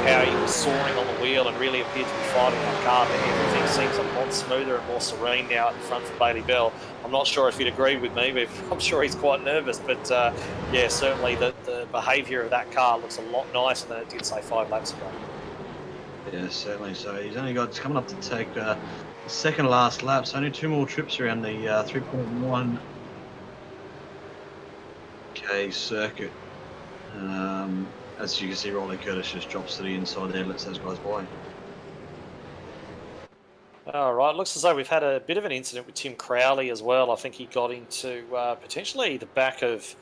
how he was soaring on the wheel and really appeared to be fighting that car, but everything seems a lot smoother and more serene now at the front for Bailey Bell. I'm not sure if you'd agree with me, but I'm sure he's quite nervous. But yeah, certainly the behaviour of that car looks a lot nicer than it did, say, 5 laps ago. Yeah, certainly. So he's only got, it's coming up to take the second last lap, so only 2 more trips around the 3.1 K circuit. As you can see, Riley Curtis just drops to the inside there, lets those guys by. All right, looks as though we've had a bit of an incident with Tim Crowley as well. I think he got into potentially the back of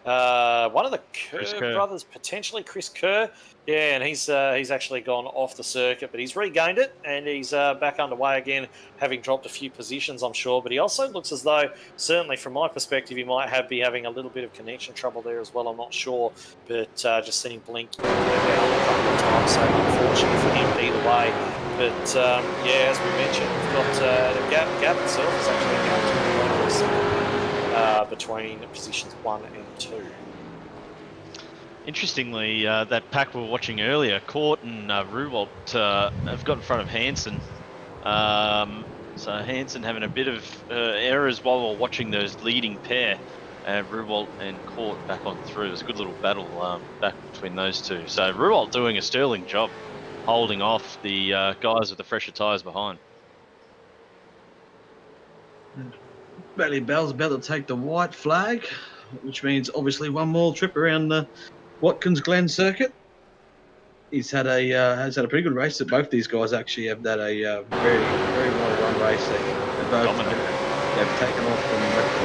one of the Kerr brothers, potentially Chris Kerr. Yeah, and he's actually gone off the circuit, but he's regained it and he's back underway again, having dropped a few positions, I'm sure. But he also looks as though, certainly from my perspective, he might be having a little bit of connection trouble there as well. I'm not sure, but just seen him blink down a couple of times. So unfortunate for him either way. But yeah, as we mentioned, we've got the gap itself is actually down to between positions 1 and 2. Interestingly, that pack we were watching earlier, Court and Ruwalt have got in front of Hansen. So Hansen having a bit of errors while we're watching those leading pair, Ruwalt and Court back on through. It was a good little battle back between those two. So Ruwalt doing a sterling job holding off the guys with the fresher tyres behind. Bailey Bell's about to take the white flag, which means obviously one more trip around the Watkins Glen circuit. He's had has had a pretty good race. That both these guys actually have had a very well run race. They've taken off from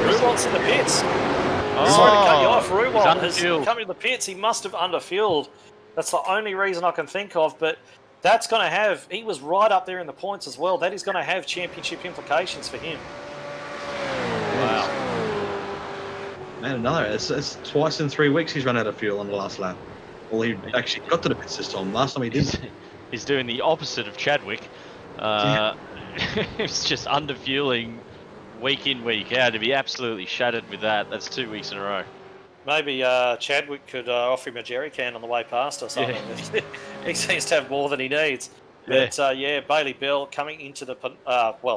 Ruwalt's in the pits. Sorry to cut you off. Ruwalt has come into the pits. He must have underfueled. That's the only reason I can think of. But that's going to have. He was right up there in the points as well. That is going to have championship implications for him. Wow. Man, another. It's twice in 3 weeks he's run out of fuel on the last lap. Well, he actually got to the pits this time. Last time he didn't. He's doing the opposite of Chadwick. It's just underfueling week in, week out. To be absolutely shattered with that. That's 2 weeks in a row. Maybe Chadwick could offer him a jerry can on the way past or something. Yeah. He seems to have more than he needs. But yeah, Bailey Bell coming into the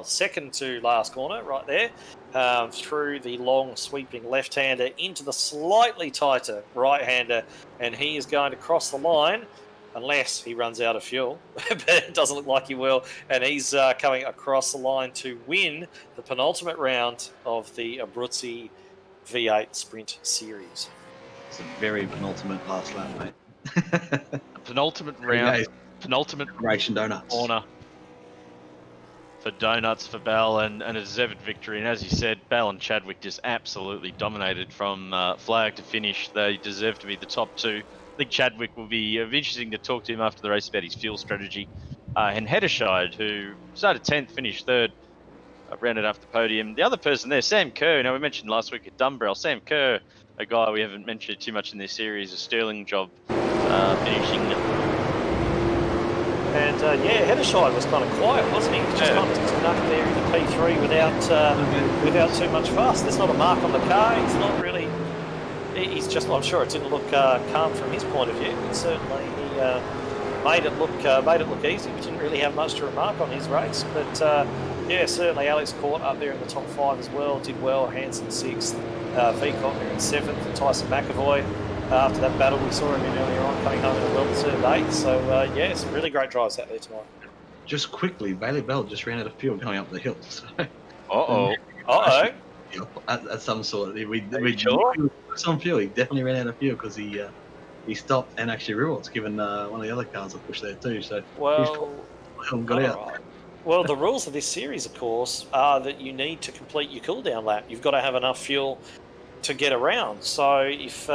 second to last corner right there, through the long sweeping left-hander into the slightly tighter right-hander, and he is going to cross the line unless he runs out of fuel, but it doesn't look like he will, and he's coming across the line to win the penultimate round of the Abruzzi V8 Sprint Series. It's a very penultimate last lap, mate. Penultimate round. Penultimate Ration donuts corner for donuts for Bell, and a deserved victory. And as you said, Bell and Chadwick just absolutely dominated from flag to finish. They deserve to be the top two. I think Chadwick will be interesting to talk to him after the race about his fuel strategy. And Hedderscheid, who started 10th, finished 3rd, rounded off the podium. The other person there, Sam Kerr. Now we mentioned last week at Dumbrell. Sam Kerr, a guy we haven't mentioned too much in this series, a sterling job finishing. And Heddershide was kind of quiet, wasn't he? He was just kind of snuck there in the P3 without too much fuss. There's not a mark on the car. He's not really. He's just. I'm sure it didn't look calm from his point of view, but certainly he made it look easy. We didn't really have much to remark on his race, but certainly Alex Court up there in the top 5 as well. Did well. Hansen 6th, V8 there in 7th, and Tyson McAvoy. After that battle we saw him in earlier on, coming home in a well-deserved 8th. So some really great drives out there tonight. Just quickly, Bailey Bell just ran out of fuel going up the hill. So. At some sort. We sure? Some fuel. He definitely ran out of fuel because he stopped and actually rewards, given one of the other cars that pushed there too. So got out. Right. Well, the rules of this series, of course, are that you need to complete your cool-down lap. You've got to have enough fuel to get around. So if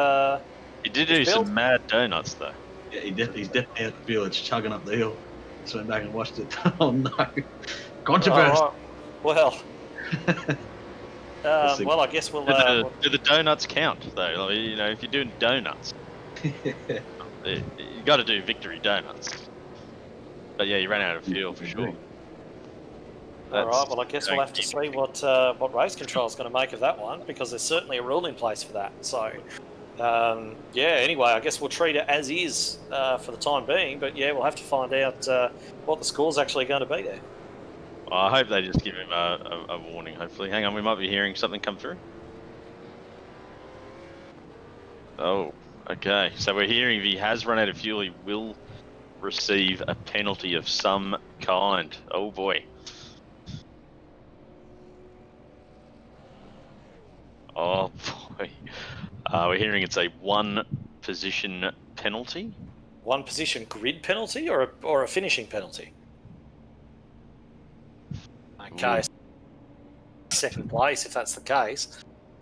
he did do some mad donuts though. Yeah, he's definitely out the fuel. It's chugging up the hill. Just went back and watched it. Oh no, controversy. Right. Well. Well, I guess we'll. Do the donuts count though? Like, you know, if you're doing donuts, you got to do victory donuts. But yeah, you ran out of fuel for sure. All right. Well, I guess we'll have to see what race control is going to make of that one, because there's certainly a rule in place for that. So, anyway, I guess we'll treat it as is for the time being. But yeah, we'll have to find out what the score's actually going to be there. Well, I hope they just give him a warning, hopefully. Hang on, we might be hearing something come through. Oh, okay. So we're hearing if he has run out of fuel, he will receive a penalty of some kind. Oh boy. Oh boy. We're hearing it's a 1-position penalty. 1-position grid penalty or a finishing penalty? Okay, second place if that's the case.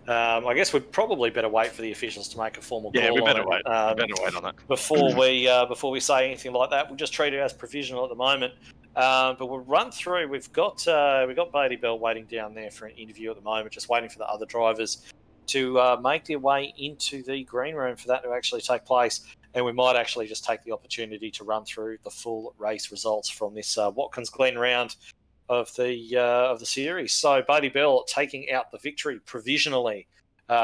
I guess we'd probably better wait for the officials to make a formal call. Yeah, we better wait. We better wait on that before we say anything like that. We'll just treat it as provisional at the moment. But we'll run through. We've got Bailey Bell waiting down there for an interview at the moment, just waiting for the other drivers to make their way into the green room for that to actually take place. And we might actually just take the opportunity to run through the full race results from this Watkins Glen round of the series. So Bailey Bell taking out the victory provisionally,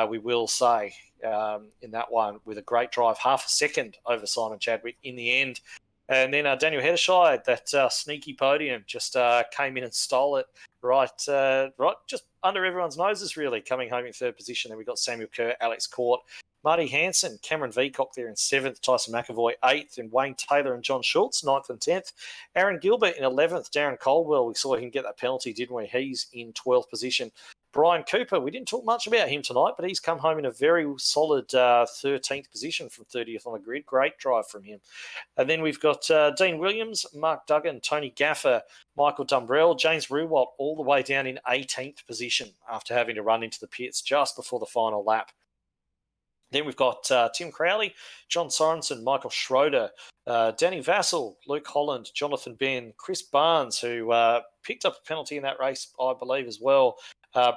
we will say, in that one, with a great drive, half a second over Simon Chadwick in the end. And then Daniel Heddershide, that sneaky podium, just came in and stole it right just under everyone's noses, really, coming home in 3rd position. Then we got Samuel Kerr, Alex Court, Marty Hansen, Cameron Veacock there in 7th, Tyson McAvoy 8th, and Wayne Taylor and John Schultz 9th and 10th. Aaron Gilbert in 11th, Darren Caldwell, we saw him get that penalty, didn't we? He's in 12th position. Brian Cooper, we didn't talk much about him tonight, but he's come home in a very solid 13th position from 30th on the grid. Great drive from him. And then we've got Dean Williams, Mark Duggan, Tony Gaffer, Michael Dumbrell, James Ruwalt, all the way down in 18th position after having to run into the pits just before the final lap. Then we've got Tim Crowley, John Sorensen, Michael Schroeder, Danny Vassell, Luke Holland, Jonathan Ben, Chris Barnes, who picked up a penalty in that race, I believe, as well.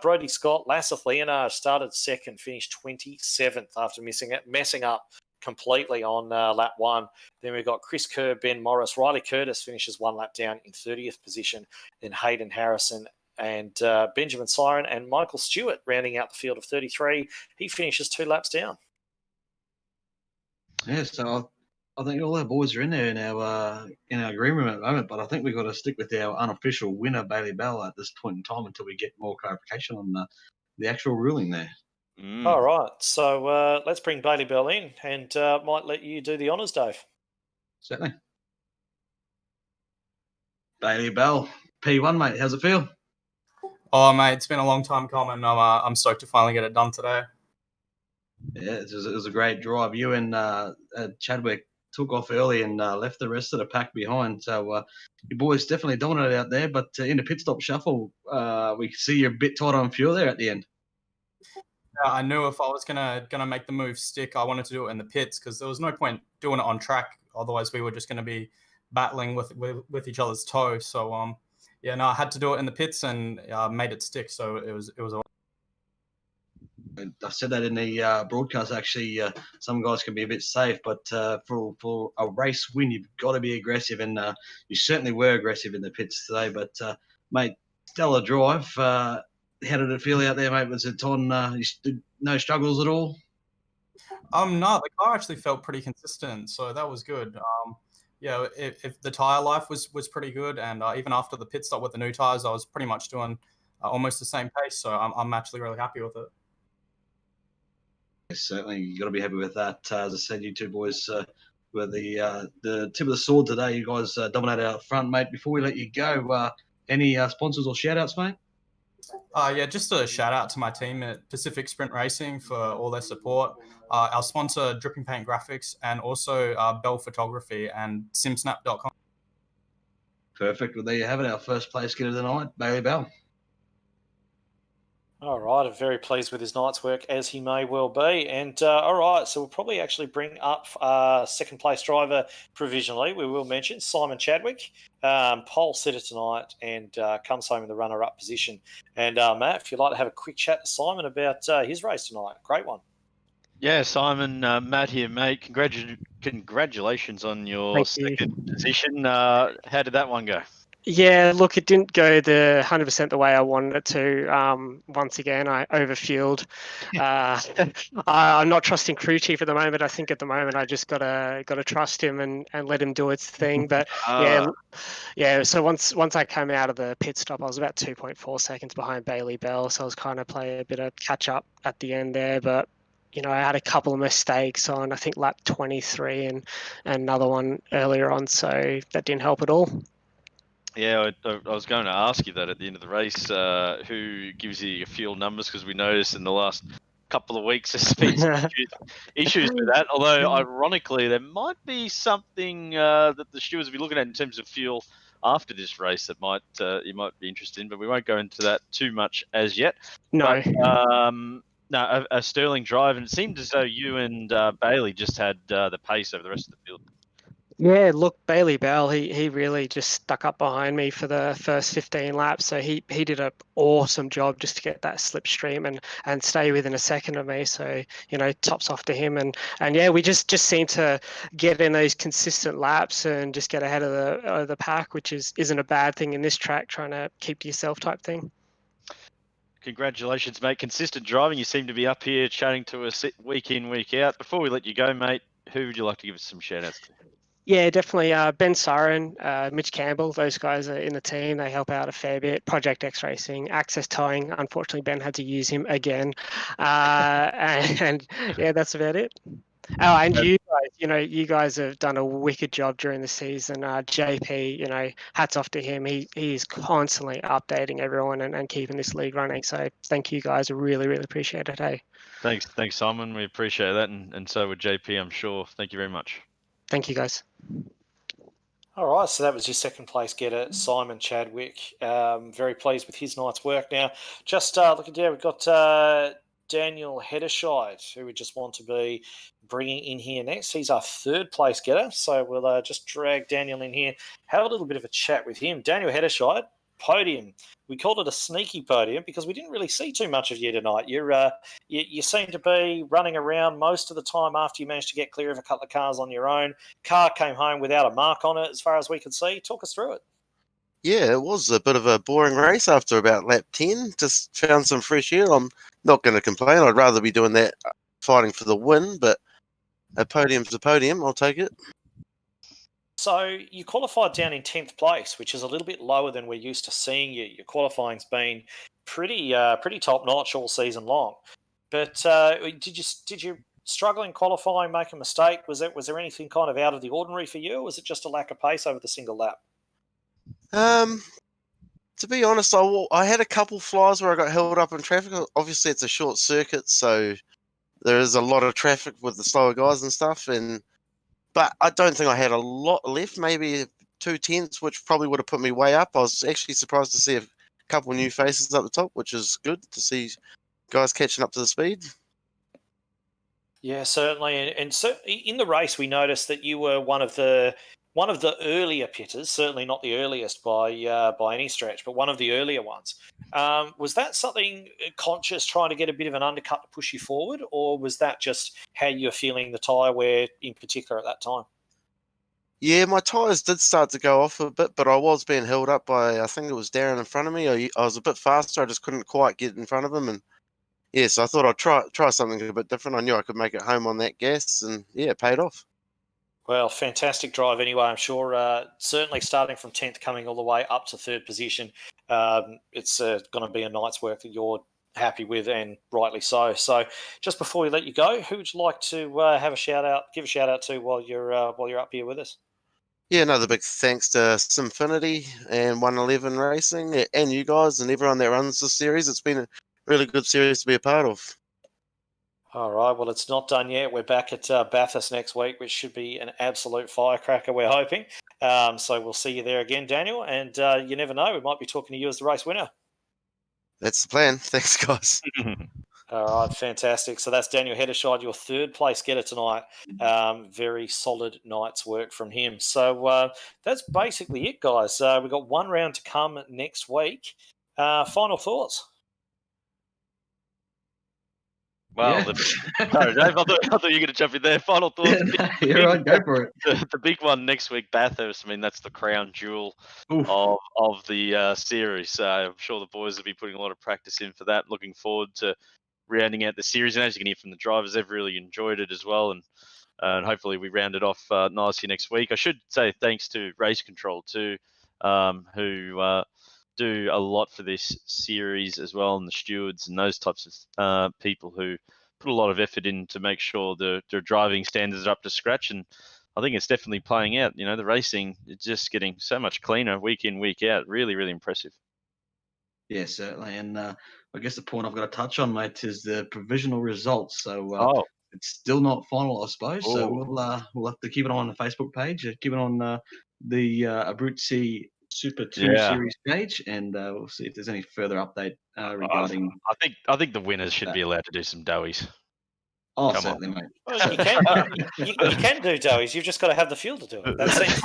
Brodie Scott, Lasseth Leonard started 2nd, finished 27th after messing up completely on lap 1. Then we've got Chris Kerr, Ben Morris, Riley Curtis finishes 1 lap down in 30th position. Then Hayden Harrison and Benjamin Siren and Michael Stewart rounding out the field of 33. He finishes 2 laps down. Yeah, so I think all our boys are in there in our green room at the moment, but I think we've got to stick with our unofficial winner, Bailey Bell, at this point in time until we get more clarification on the actual ruling there. All right, so let's bring Bailey Bell in, and might let you do the honours, Dave. Certainly. Bailey Bell, P1, mate, how's it feel? Oh, mate, it's been a long time coming. I'm stoked to finally get it done today. Yeah, it was a great drive. You and Chadwick took off early and left the rest of the pack behind. So your boys definitely dominated out there. But in the pit stop shuffle, we see you're a bit tight on fuel there at the end. I knew if I was gonna make the move stick, I wanted to do it in the pits because there was no point doing it on track. Otherwise, we were just going to be battling with each other's toe. So yeah, no, I had to do it in the pits and made it stick. So it was I said that in the broadcast. Actually, some guys can be a bit safe, but for a race win, you've got to be aggressive, and you certainly were aggressive in the pits today. But mate, stellar drive. How did it feel out there, mate? Was it on? No struggles at all? no, the car actually felt pretty consistent, so that was good. Yeah, if the tire life was pretty good, and even after the pit stop with the new tires, I was pretty much doing almost the same pace. So I'm actually really happy with it. Certainly, you got to be happy with that. As I said, you two boys were the tip of the sword today. You guys dominated out front, mate. Before we let you go, any sponsors or shout outs, mate? Yeah, just a shout out to my team at Pacific Sprint Racing for all their support. Our sponsor, DrippingPaintsGraffix, and also Bell Photography and SimSnap.com. Perfect. Well, there you have it. Our first place getter tonight, Bailey Bell. All right, I'm very pleased with his night's work, as he may well be. And all right, so we'll probably actually bring up second place driver provisionally. We will mention Simon Chadwick, pole sitter tonight, and comes home in the runner-up position. And Matt, if you'd like to have a quick chat to Simon about his race tonight, great one. Yeah, Simon, Matt here, mate. Congratulations on your second position. How did that one go? Yeah, look, it didn't go the 100% the way I wanted it to. Once again, I overfueled. I'm not trusting crew chief at the moment. I think at the moment I just gotta trust him and let him do its thing. But yeah. So once I came out of the pit stop, I was about 2.4 seconds behind Bailey Bell. So I was kind of playing a bit of catch up at the end there, but. You know, I had a couple of mistakes on, I think, lap 23 and another one earlier on, so that didn't help at all. Yeah, I was going to ask you that at the end of the race. Who gives you your fuel numbers? Because we noticed in the last couple of weeks there's been some issues with that. Although, ironically, there might be something that the stewards will be looking at in terms of fuel after this race that you might be interested in. But we won't go into that too much as yet. No. But, no, a sterling drive, and it seemed as though you and Bailey just had the pace over the rest of the field. Yeah, look, Bailey Bell, he really just stuck up behind me for the first 15 laps. So he did an awesome job just to get that slipstream and stay within a second of me. So, you know, tops off to him. And yeah, we just seem to get in those consistent laps and just get ahead of the pack, which isn't a bad thing in this track, trying to keep to yourself type thing. Consistently, mate. Consistent driving. You seem to be up here chatting to us week in, week out. Before we let you go, mate, who would you like to give us some shout-outs to? Yeah, definitely. Ben Sarin, Mitch Campbell, those guys are in the team. They help out a fair bit. Project X Racing, Access Towing. Unfortunately, Ben had to use him again. And yeah, that's about it. Oh, and you guys, you guys have done a wicked job during the season. JP, hats off to him. He is constantly updating everyone and keeping this league running. So thank you guys. I really, really appreciate it. Hey. Thanks, Simon. We appreciate that, and so would JP, I'm sure. Thank you very much. Thank you, guys. All right, so that was your second place getter, Simon Chadwick. Very pleased with his night's work. Now, just looking down, we've got Daniel Hederscheid, who we just want to be bringing in here next. He's our third place getter, so we'll just drag Daniel in here, have a little bit of a chat with him. Daniel Hederscheid, podium. We called it a sneaky podium because we didn't really see too much of you tonight. You seem to be running around most of the time after you managed to get clear of a couple of cars on your own. Car came home without a mark on it as far as we could see. Talk us through it. Yeah, it was a bit of a boring race after about lap 10. Just found some fresh air. I'm not going to complain. I'd rather be doing that fighting for the win, but a podium's a podium. I'll take it. So you qualified down in 10th place, which is a little bit lower than we're used to seeing you. Your qualifying's been pretty top notch all season long. But did you struggle in qualifying, make a mistake? Was there anything kind of out of the ordinary for you, or was it just a lack of pace over the single lap? To be honest, I had a couple flies where I got held up in traffic. Obviously, it's a short circuit, so there is a lot of traffic with the slower guys and stuff. But I don't think I had a lot left, maybe 2 tenths, which probably would have put me way up. I was actually surprised to see a couple new faces up the top, which is good to see guys catching up to the speed. Yeah, certainly. And so in the race, we noticed that you were one of the one of the earlier pitters, certainly not the earliest by any stretch, but one of the earlier ones. Was that something conscious, trying to get a bit of an undercut to push you forward, or was that just how you're feeling the tyre wear in particular at that time? Yeah, my tyres did start to go off a bit, but I was being held up by, I think it was Darren in front of me. I was a bit faster. I just couldn't quite get in front of him. And yeah, so I thought I'd try something a bit different. I knew I could make it home on that gas, and yeah, it paid off. Well, fantastic drive anyway. I'm sure certainly starting from 10th, coming all the way up to 3rd position, it's going to be a night's work that you're happy with, and rightly so. So just before we let you go, who would you like to give a shout out to while you're up here with us? Yeah, another big thanks to Simfinity and 111 Racing and you guys and everyone that runs the series. It's been a really good series to be a part of. All right, well, it's not done yet. We're back at Bathurst next week, which should be an absolute firecracker, we're hoping. So we'll see you there again, Daniel. And you never know, we might be talking to you as the race winner. That's the plan. Thanks, guys. All right, fantastic. So that's Daniel Hedderscheid, your 3rd place getter tonight. Very solid night's work from him. So that's basically it, guys. We've got one round to come next week. Final thoughts? Well, Yeah. sorry, Dave, I thought you were going to jump in there. Final thoughts. You're right, go for it. The big one next week, Bathurst. I mean, that's the crown jewel Oof. of the series. I'm sure the boys will be putting a lot of practice in for that. Looking forward to rounding out the series, and as you can hear from the drivers, they've really enjoyed it as well, and hopefully we round it off nicely next week. I should say thanks to Race Control too, who do a lot for this series as well, and the stewards and those types of people who put a lot of effort in to make sure the driving standards are up to scratch. And I think it's definitely playing out. You know, the racing is just getting so much cleaner week in, week out. Really, really impressive. Yeah, certainly. And I guess the point I've got to touch on, mate, is the provisional results. So it's still not final, I suppose. So we'll have to keep it on the Facebook page, keep it on the Abruzzi Super 2 Series page, and we'll see if there's any further update regarding. I think the winners should be allowed to do some dowies. Oh, Come certainly, mate. Well, you can do dowies. You've just got to have the fuel to do it. That seems,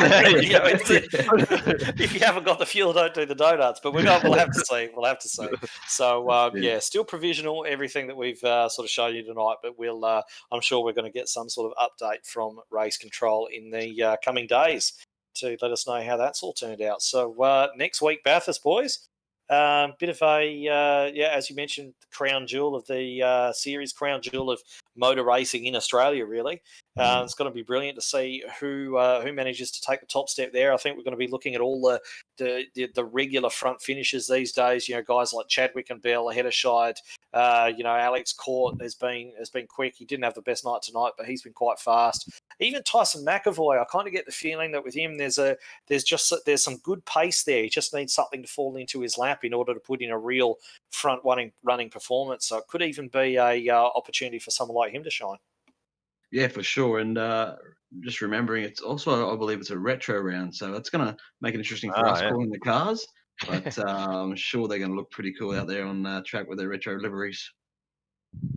if you haven't got the fuel, don't do the donuts. But we'll have to see. We'll have to see. So still provisional. Everything that we've sort of shown you tonight, but we'll. I'm sure we're going to get some sort of update from Race Control in the coming days to let us know how that's all turned out. So next week, Bathurst, boys. Bit of a as you mentioned, crown jewel of the series, crown jewel of motor racing in Australia. Really, it's going to be brilliant to see who manages to take the top step there. I think we're going to be looking at all the regular front finishers these days. You know, guys like Chadwick and Bell, Hedderscheid. Alex Court has been quick. He didn't have the best night tonight, but he's been quite fast. Even Tyson McAvoy, I kind of get the feeling that with him, there's some good pace there. He just needs something to fall into his lap in order to put in a real front running performance. So it could even be a opportunity for someone like him to shine. Yeah, for sure. And just remembering, it's also, I believe, it's a retro round, so it's going to make it interesting for us calling the cars. But I'm sure they're going to look pretty cool out there on track with their retro liveries.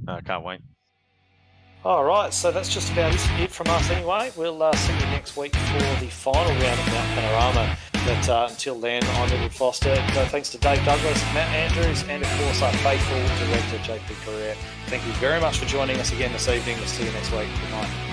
I can't wait. All right, so that's just about it from us anyway. We'll see you next week for the final round of Mount Panorama. But until then, I'm Edward Foster. Thanks to Dave Douglas, Matt Andrews, and of course our faithful director, JP Correa. Thank you very much for joining us again this evening. We'll see you next week. Good night.